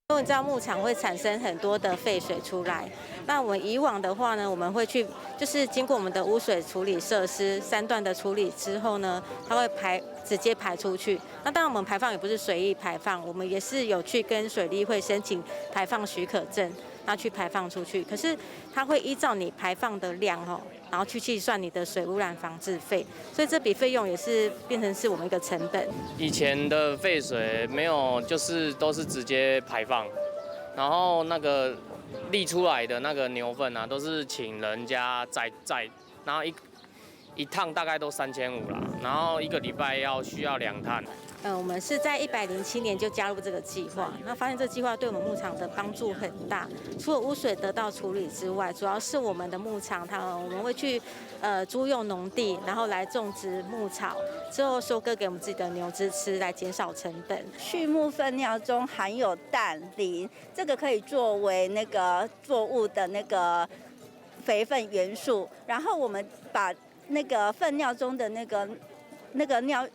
因为你知道牧场会产生很多的废水出来，那我们以往的话呢，我们会去就是经过我们的污水处理设施3段的处理之后呢，它会直接排出去。那当然我们排放也不是随意排放，我们也是有去跟水利会申请排放许可证，那去排放出去。可是它会依照你排放的量然后去计算你的水污染防治费，所以这笔费用也是变成是我们一个成本。以前的废水没有，就是都是直接排放，然后那个沥出来的那个牛粪啊，都是请人家载，然后一趟大概都3500啦，然后1个礼拜需要2趟。我们是在107年就加入这个计划，那发现这计划对我们牧场的帮助很大。除了污水得到处理之外，主要是我们的牧场，我们会去租用农地，然后来种植牧草，之后收割给我们自己的牛只吃，来减少成本。畜牧粪尿中含有氮、磷，这个可以作为那个作物的那个肥分元素。然后我们把那个粪尿中的那个尿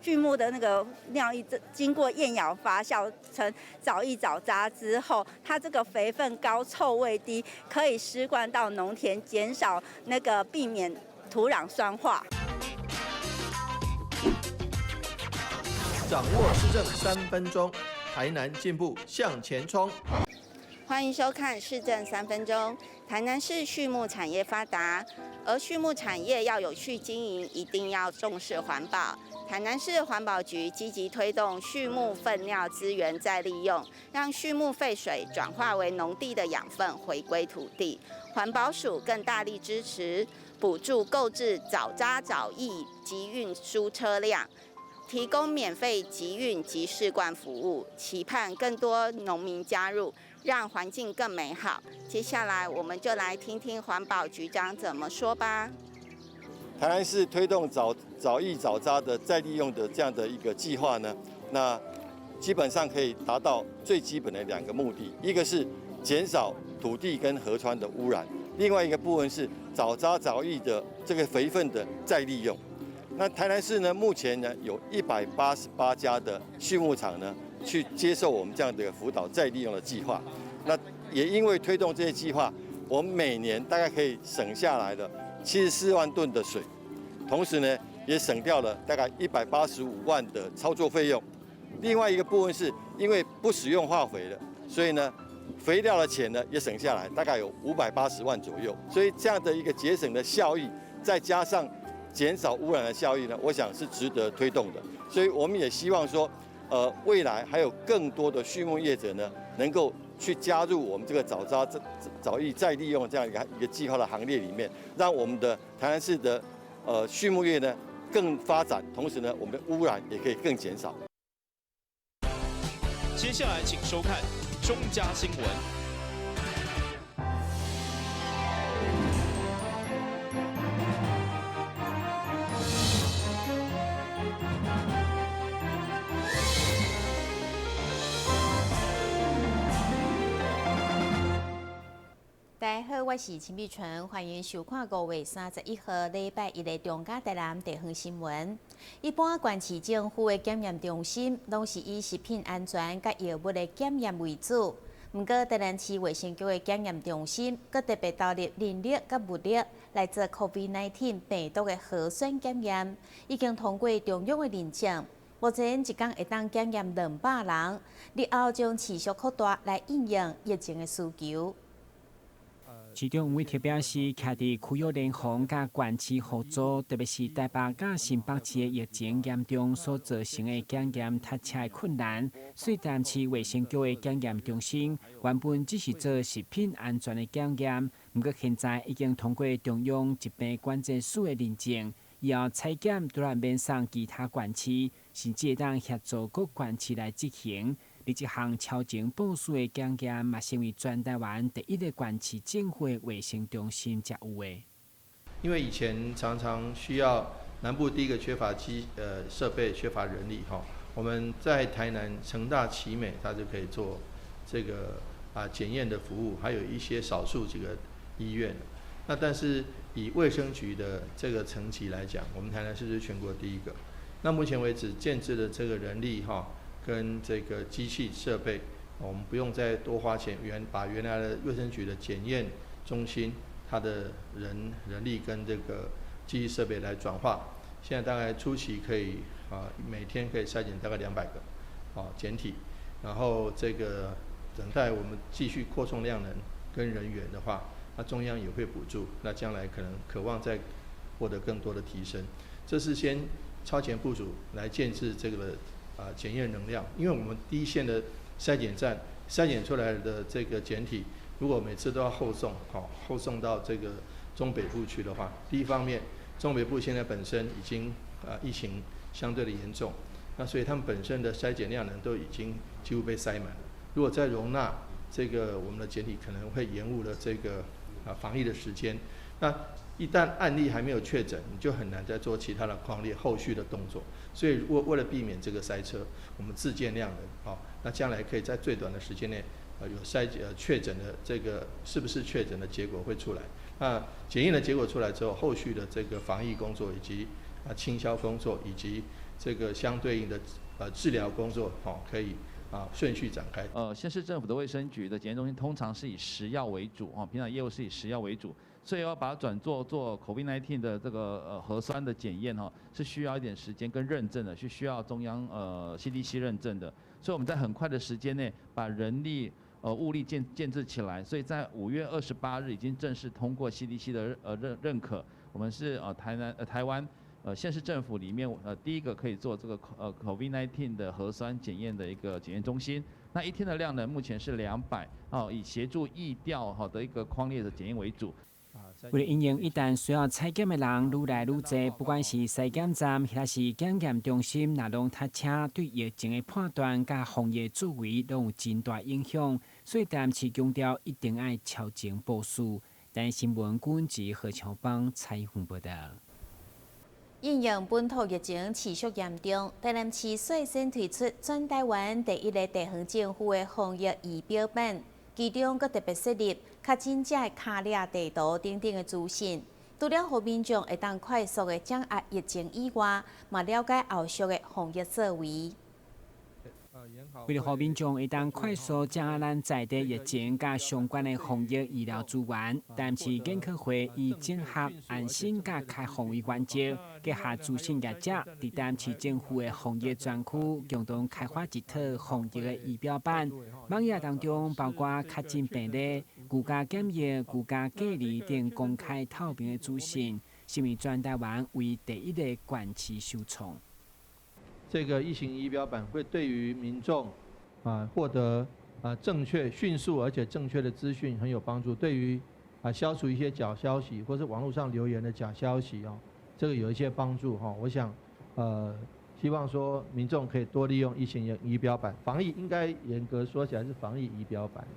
畜牧的那个尿液，经过厌氧发酵成藻液藻渣之后，它这个肥分高、臭味低，可以施灌到农田，减少那个避免土壤酸化。掌握市政3分钟，台南进步向前冲。欢迎收看《市政3分钟》。台南市畜牧产业发达，而畜牧产业要有序经营，一定要重视环保。台南市环保局积极推动畜牧粪尿资源再利用，让畜牧废水转化为农地的养分，回归土地。环保署更大力支持补助购置藻渣藻液及运输车辆，提供免费集运及试灌服务，期盼更多农民加入，让环境更美好。接下来我们就来听听环保局长怎么说吧。台南市推动藻液藻渣的再利用的这样的一个计划呢，那基本上可以达到最基本的2个目的，一个是减少土地跟河川的污染，另外一个部分是藻渣藻液的这个肥分的再利用。那台南市呢，目前呢有188家的畜牧场呢去接受我们这样的辅导再利用的计划。那也因为推动这些计划，我们每年大概可以省下来了74万吨的水，同时呢也省掉了大概185万的操作费用。另外一个部分是因为不使用化肥了，所以呢肥料的钱呢也省下来，大概有580万左右。所以这样的一个节省的效益，再加上减少污染的效益呢，我想是值得推动的。所以我们也希望说，未来还有更多的畜牧业者呢，能够去加入我们这个藻液再利用这样一个计划的行列里面，让我们的台南市的畜牧业呢更发展，同时呢，我们的污染也可以更减少。接下来请收看中嘉新闻。大家好，我是陈碧纯，欢迎收看5月31号礼拜一的中嘉台南地方新闻。一般县市政府的检验中心拢是以食品安全甲药物的检验为主，不过台南市卫生局的检验中心，佮特别投入人力佮物力来做 COVID-19 病毒的核酸检验，已经通过中央的认证。目前一天会当检验200人，日后将持续扩大来应用疫情的需求。市长为特表示，徛伫区域联防甲县市合作，特别是台北甲新北市的疫情严重所造成的检验塞车的困难，所以台南市卫生局的检验中心原本只是做食品安全的检验，不过现在已经通过中央疾病管制署的认证，以后采检都要免送其他县市，甚至会当协助各县市来执行。而这项超前部署的检验，嘛成为全台湾第一个县市政府的卫生中心才有的。因为以前常常需要南部第一个缺乏设备、缺乏人力哈，我们在台南成大奇美，它就可以做这个检验的服务，还有一些少数几个医院。那但是以卫生局的这个层级来讲，我们台南市是全国第一个。那目前为止建制的这个人力哈，跟这个机器设备我们不用再多花钱把原来的卫生局的检验中心它的人力跟这个机器设备来转化。现在大概初期可以每天可以筛检大概200个检体，然后这个等待我们继续扩充量能跟人员的话，那中央也会补助，那将来可能渴望再获得更多的提升。这是先超前部署来建制这个检验能量，因为我们第一线的筛检站筛检出来的这个检体，如果每次都要后送到这个中北部去的话，第一方面，中北部现在本身已经疫情相对的严重，那所以他们本身的筛检量能都已经几乎被塞满了。如果再容纳这个我们的检体，可能会延误了这个防疫的时间。那一旦案例还没有确诊，你就很难再做其他的匡列后续的动作。所以为了避免这个塞车，我们自建量能那将来可以在最短的时间内有确诊的这个是不是确诊的结果会出来。那检验的结果出来之后，后续的这个防疫工作以及清消工作以及这个相对应的治疗工作可以顺序展开。县市政府的卫生局的检验中心通常是以食药为主平常业务是以食药为主，所以要把它转做COVID-19 的这个核酸的检验是需要一点时间跟认证的，是需要中央CDC 认证的，所以我们在很快的时间内把人力物力建制起来，所以在5月28日已经正式通过 CDC 的认可，我们是台湾县市政府里面第一个可以做这个COVID-19 的核酸检验的一个检验中心。那一天的量呢，目前是200以协助疫调的一个匡列的检验为主。为了应应一旦需要采检的人愈来愈多，不管是筛检站还是检验中心，那拢塞车，对疫情的判断甲防疫作为都有真大影响。所以台南市强调一定要超前部署。但新闻管制何超邦采访报道。因应本土疫情持续严重，台南市率先推出全台湾第一个地方政府的防疫仪表板，其中佫特别设立确诊者的卡列地图等等的资讯，除了互民众会当快速的掌握疫情以外，嘛了解后续的防疫作为。为了让民众会当快速掌握咱在地疫情甲相关的防疫医疗资源，台南市健科会以整合安心甲开放为原则，结合资讯业者，伫台南市政府的防疫专区，共同开发一套防疫的仪表板。网页当中包括确诊病例、居家检疫、居家隔离等公开透明的资讯，成为全台湾为第一个县市首创。这个疫情仪表板会对于民众获得正确、迅速而且正确的资讯很有帮助。对于消除一些假消息或是网络上留言的假消息这个有一些帮助我想希望说民众可以多利用疫情仪表板。防疫应该严格说起来是防疫仪表板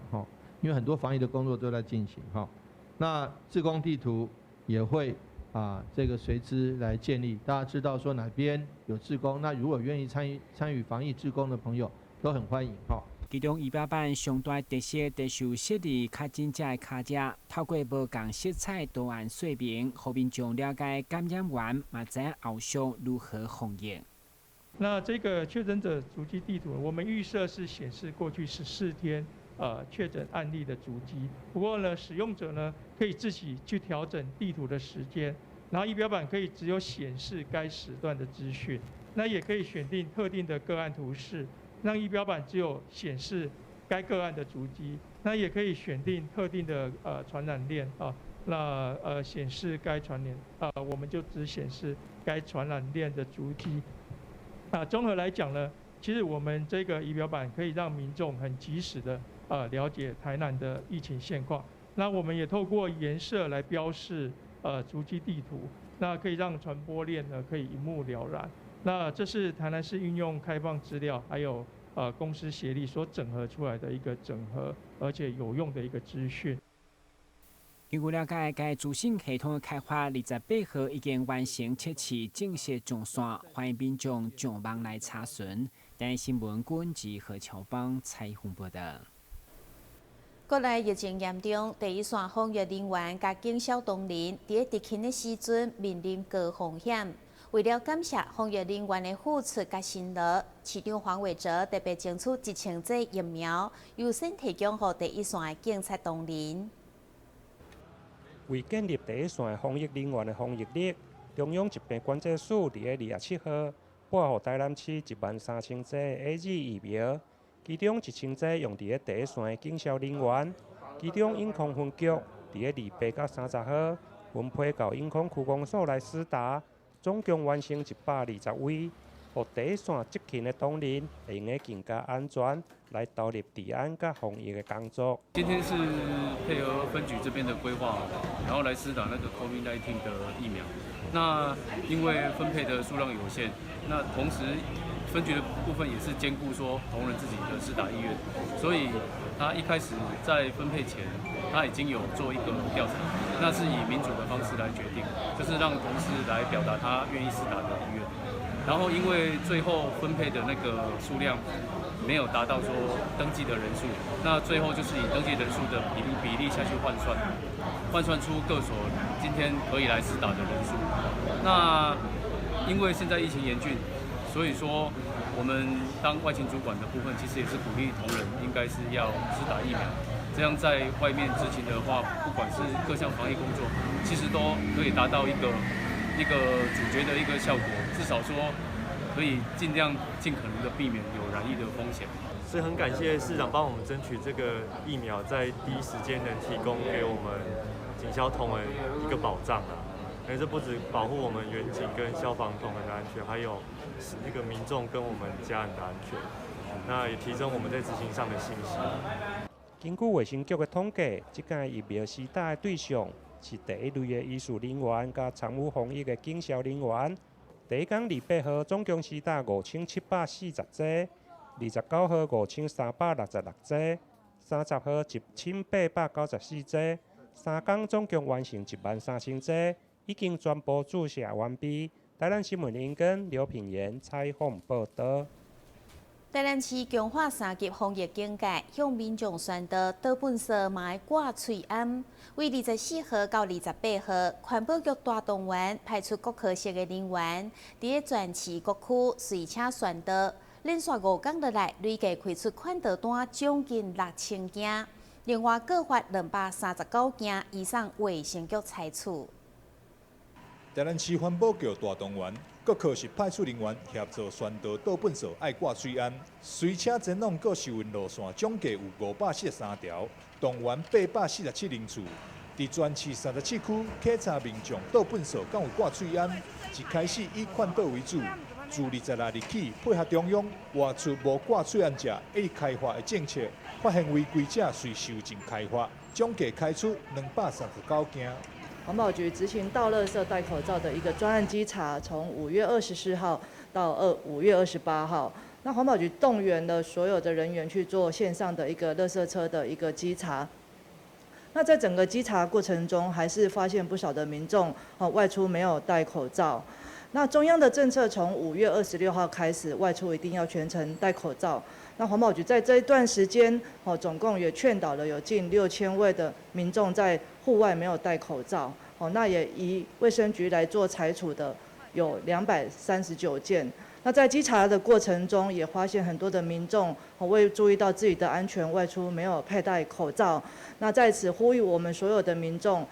因为很多防疫的工作都在进行那志工地图也会这个随之来建立，大家知道说哪边有志工，那如果愿意参与防疫志工的朋友，都很欢迎其中仪表板上大特色，就受设立确诊者的卡架，透过无同色彩图案说明，让民众了解感染源，嘛知影后续如何防疫。那这个确诊者足迹地图，我们预设是显示过去14天确诊案例的足迹。不过呢，使用者呢可以自己去调整地图的时间，然后仪表板可以只有显示该时段的资讯，那也可以选定特定的个案图示，让仪表板只有显示该个案的足迹。那也可以选定特定的传染链那显示该传染我们就只显示该传染链的足迹。综合来讲呢，其实我们这个仪表板可以让民众很及时的了解台南的疫情现况。那我们也透过颜色来标示足迹地图，那可以让传播链呢可以一目了然。那这是台南市运用开放资料还有公司协力所整合出来的一个整合而且有用的一个资讯。据了解，该资讯系统的开发28号已经完成测试，正式上线，欢迎民众上网来查询。但新闻管制何超邦采访报道。国内疫情严重，第一线防疫人员甲警消同仁伫疫情的时阵面临高风险。为了感谢防疫人员的付出甲辛劳，市长黄伟哲特别争取1000剂疫苗，优先提供予第一线的警察同仁。为建立第一线的防疫人员的防疫力，中央疾病管制署伫个27号拨予台南市13000剂 AZ 疫苗，其中1000剂用伫个第一线的警消人员，其中永康分局伫个28到30号分配到永康区公所来施打，总共完成120位，予第一线执勤的同仁会用个更加安全来投入治安甲防疫的工作。今天是配合分局这边的规划，然后来施打那个 COVID-19 的疫苗。那因为分配的数量有限，那同时分局的部分也是兼顾说同仁自己的施打意愿，所以他一开始在分配前，他已经有做一个调查，那是以民主的方式来决定，就是让同事来表达他愿意施打的意愿。然后因为最后分配的那个数量没有达到说登记的人数，那最后就是以登记人数的比例下去换算出各所今天可以来施打的人数。那因为现在疫情严峻，所以说我们当外勤主管的部分，其实也是鼓励同仁应该是要施打疫苗，这样在外面执勤的话，不管是各项防疫工作，其实都可以达到一个主角的一个效果，至少说可以尽可能的避免有染疫的风险。是很感谢市长帮我们争取这个疫苗，在第一时间能提供给我们警消同仁一个保障啊。而这不止保护我们员警跟消防同仁的安全，还有那个民众跟我们家人的安全，那也提升我们在执行上的信心。根据卫生局的统计，这届疫苗施打的对象是第一类的医术人员加参与防疫的警消人员。第一天28号总共施打5740剂，29号5366剂，30号1894剂，3天总共完成13000剂，已经全部注射完毕。台南新闻林根、刘品言采访报道。台南市强化3级防疫警戒，向民众宣导倒粪扫买挂喙安。为24号到28号，环保局大动员派出各科室的人员，伫个全市各区随车宣导，连续5天落来，累计开出劝导单将近6000件，另外各发239件以上卫生局裁处。台南市环保局大动员。各科室派出人员协助宣导倒粪扫爱挂水安，随车前往各受运路线总计有543条，动员847人次。伫全市37区稽查民众倒粪扫敢有挂水安，一开始以劝导为主。自26日起，配合中央划出无挂水安者一律开罚的政策，发现违规者随修正开罚，总计开出239件。环保局执行倒垃圾戴口罩的一个专案稽查，从5月24号到5月28号，那环保局动员了所有的人员去做线上的一个垃圾车的一个稽查。那在整个稽查过程中，还是发现不少的民众外出没有戴口罩。那中央的政策从5月26号开始，外出一定要全程戴口罩。那环保局在这一段时间，总共也劝导了有近6000位的民众在户外没有戴口罩。那也以卫生局来做裁处的有239件。那在稽查的过程中，也发现很多的民众未注意到自己的安全，外出没有佩戴口罩。那在此呼吁我们所有的民众，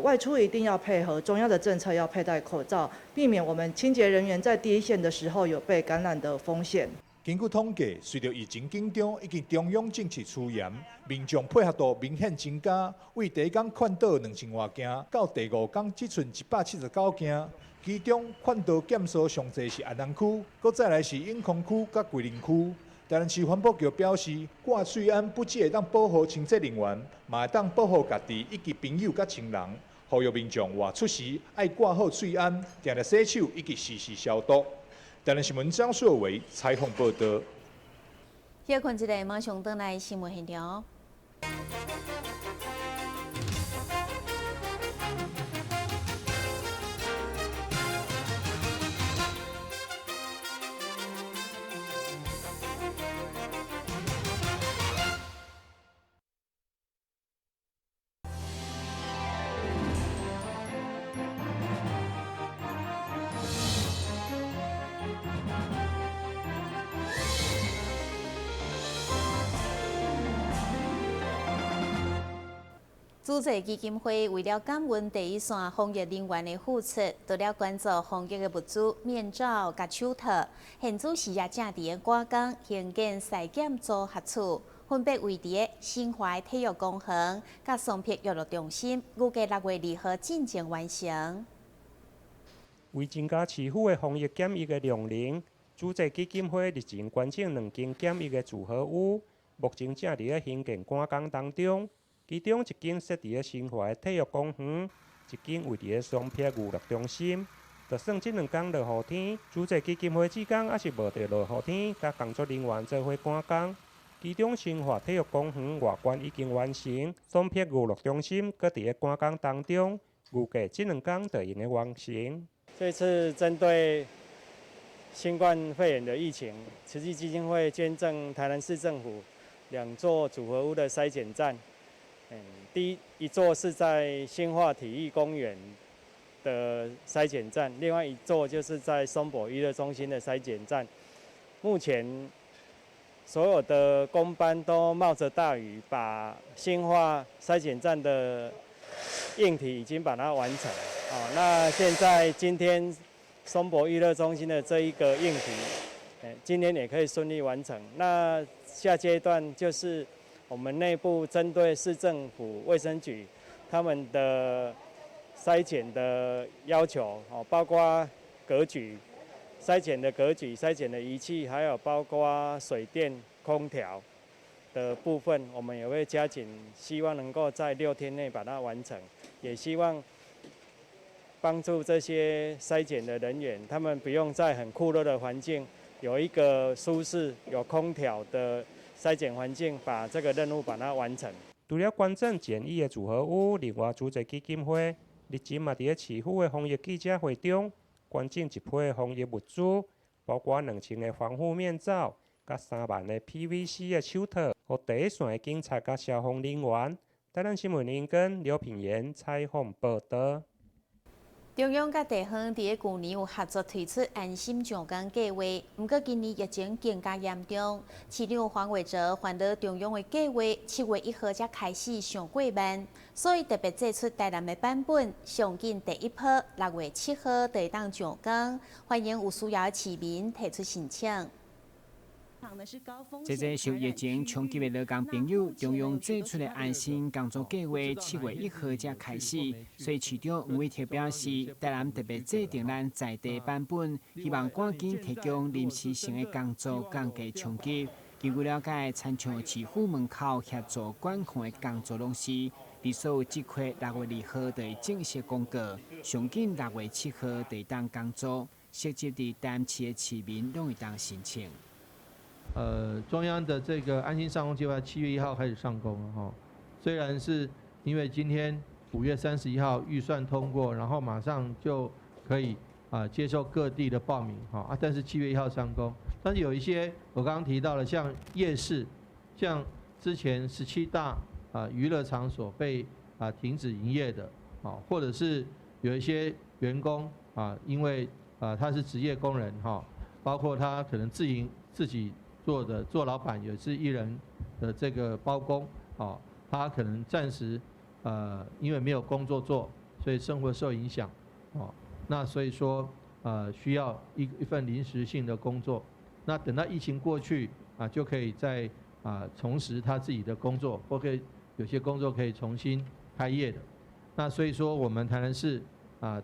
外出一定要配合中央的政策，要佩戴口罩，避免我们清洁人员在第一线的时候有被感染的风险。根据统计，随着疫情紧张以及中央政策趋严，民众配合度明显增加。为第一天劝导2000多件，到第5天只剩179件，其中劝导件数上侪是安南区，搁再来是永康区甲桂林区。台南市环保局表示，挂水安不只会当保护清洁人员，嘛会当保护家己以及朋友甲亲人。呼吁民众外出时爱挂好水安，定定洗手以及时时消毒。台南新闻张硕伟采访报道。歇困一下，马上转来新闻现场。主席基金会为了感恩第一线防疫人员的付出，除了捐助防疫的物资、面罩、甲手套，现主席也正伫个赶工兴建筛检组合处，分别位伫个新华体育公园、甲松碧娱乐中心，预计6月2号进前完成。为增加市府的防疫检疫的量能，主席基金会日前捐赠2间检疫的组合屋，目前正伫个兴建赶工当中。其中一间设伫个新华体育公园，一间位伫个双碧娱乐中心。就算这2天落雨天，主席基金会职工也是无着落雨天，甲工作人员做伙赶工。其中新华体育公园外观已经完成，双碧娱乐中心搁伫个赶工当中，预计这2天就应该完成。这次针对新冠肺炎的疫情，慈济基金会捐赠台南市政府2座组合屋的筛检站。第一座是在新化体育公园的筛检站，另外1座就是在松柏娱乐中心的筛检站。目前所有的工班都冒着大雨，把新化筛检站的硬体已经把它完成。那现在今天松柏娱乐中心的这一个硬体，今天也可以顺利完成。那下阶段就是我们内部针对市政府卫生局他们的筛检的要求，包括格局、筛检的格局、筛检的仪器，还有包括水电、空调的部分，我们也会加紧，希望能够在6天内把它完成。也希望帮助这些筛检的人员，他们不用在很酷热的环境，有一个舒适、有空调的筛检环境，把这个任务把它完成。除了捐赠简易的组合屋，另外主席基金会日前嘛伫个市府的防疫记者会中，捐赠1批的防疫物资，包括2000个防护面罩，甲3万个 PVC 的手套，予第一线的警察甲消防人员。台南新闻林根、刘品言采访报道。中央甲地方伫个去年有合作推出安心上工计划，不过今年疫情更加严重。市长黄伟哲烦恼中央的计划7月1号才开始上过慢，所以特别制出台南的版本，上紧第1波6月7号就会当上工，欢迎有需要的市民提出申请。这受疫情冲击的劳工朋友，中央制出的安心工作计划7月1号才开始，所以市长黄伟哲表示，台南特别制定咱在地版本，希望赶紧提供临时性的工作降低冲击。据我了解，参像市府门口协助管控的工作拢是，伫所有职缺6月2号就会正式公告，上紧6月7号就会当工作，涉及伫台南市的市民拢会当申请。中央的这个安心上工计划7月1号开始上工了哈。虽然是因为今天5月31号预算通过，然后马上就可以接受各地的报名哈但是7月1号上工，但是有一些我刚刚提到了，像夜市，像之前17大娱乐场所被停止营业的或者是有一些员工因为他是职业工人包括他可能自己做老板也是1人的这个包工他可能暂时因为没有工作做，所以生活受影响那所以说需要一份临时性的工作，那等到疫情过去就可以再重拾他自己的工作，或可以有些工作可以重新开业的。那所以说我们台南市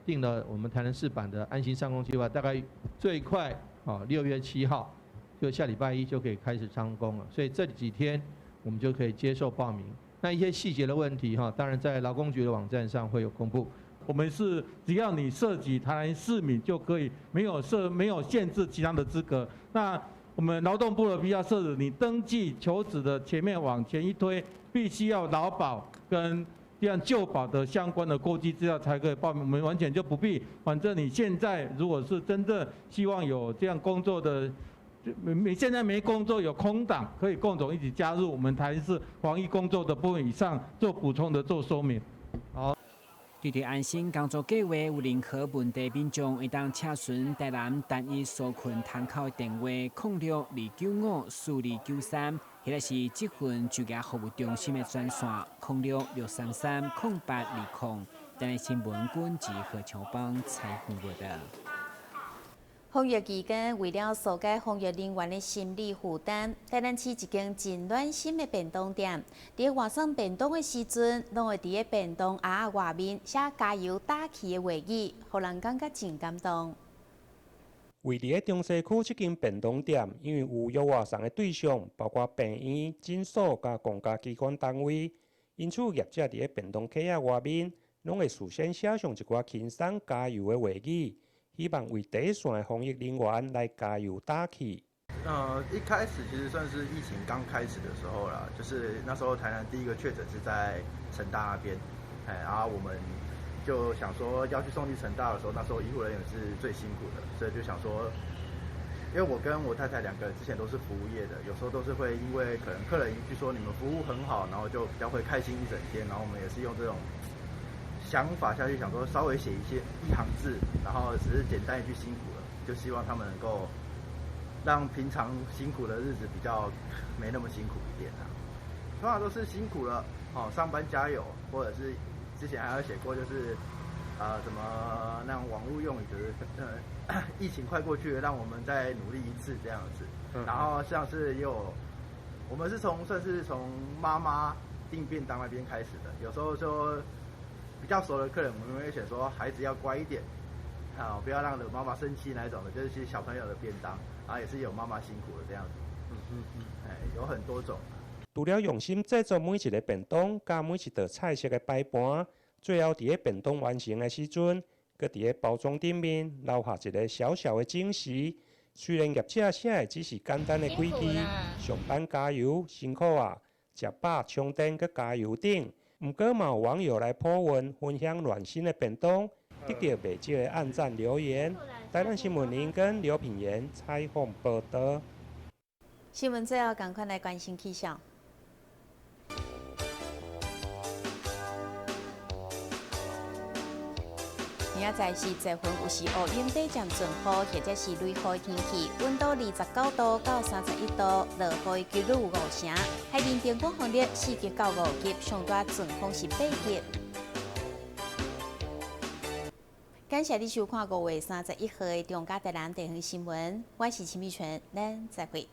定了我们台南市版的安心上工计划，大概最快6月7号。就下礼拜1就可以开始上工了，所以这几天我们就可以接受报名。那一些细节的问题当然在劳工局的网站上会有公布。我们是只要你涉及台南市民就可以，没有限制其他的资格。那我们劳动部的必要设置，你登记求职的前面往前一推，必须要劳保跟这样就保的相关的国际资料才可以报名。我们完全就不必，反正你现在如果是真正希望有这样工作的。你现在没工作有空档，可以共同一起加入我们台南市防疫工作的部分以上做补充的做说明。好。对对安心工作计划有任何问题，民众会当查询台南单一纾困窗口电话0629544293，迄个是职训就业服务中心的专线0663300820，等下新闻军及何强邦采访报道。防疫期间，为了疏解防疫人员的心理负担，台南市一间真暖心的便当店，伫外送便当的时阵，拢会伫个便当盒外面写加油打气的话语，互人感觉真感动。位伫个中西区这间便当店，因为有约外送的对象，包括病院、诊所甲公家机关单位，因此业者伫个便当盒仔外面，拢会事先写上一寡轻松加油的话语。希望为第一线的防疫人员来加油打气。一开始其实算是疫情刚开始的时候啦，就是那时候台南第一个确诊是在成大那边，然后我们就想说要去送去成大的时候，那时候医护人员是最辛苦的，所以就想说，因为我跟我太太两个人之前都是服务业的，有时候都是会因为可能客人一句说你们服务很好，然后就比较会开心一整天，然后我们也是用这种想法下去想说稍微写一行字，然后只是简单一句辛苦了，就希望他们能够让平常辛苦的日子比较没那么辛苦一点啊。通常都是辛苦了，上班加油，或者是之前还有写过就是什么那种网络用语，就是疫情快过去了，让我们再努力一次这样子。然后像是我们是算是从妈妈订便当那边开始的，有时候说比较熟的客人，我们会写说孩子要乖一点，不要让妈妈生气那种的，就是其实小朋友的便当，然后也是有妈妈辛苦的这样子。有很多种。除了用心制作每一个便当，甲每一道菜色的摆盘，最后伫个便当完成的时阵，搁伫个包装顶面留下一个小小的惊喜。虽然业者写的只是简单的几字，上班加油，辛苦啊，食饱充电搁加油等。毋过嘛有网友来po文分享暖心的便当，得到不少的按赞留言。台南新闻林跟刘品言采访报道。新闻最后赶快来关心气象。明仔载是节分，有时乌云底渐转雨，或者是雷雨的天气，温度29度到31度，落雨几率有5成。海面电光风力4级到5级，上大阵风是8级。感谢你收看5月31号的中嘉台南地方新闻，我是陈美泉，咱再会。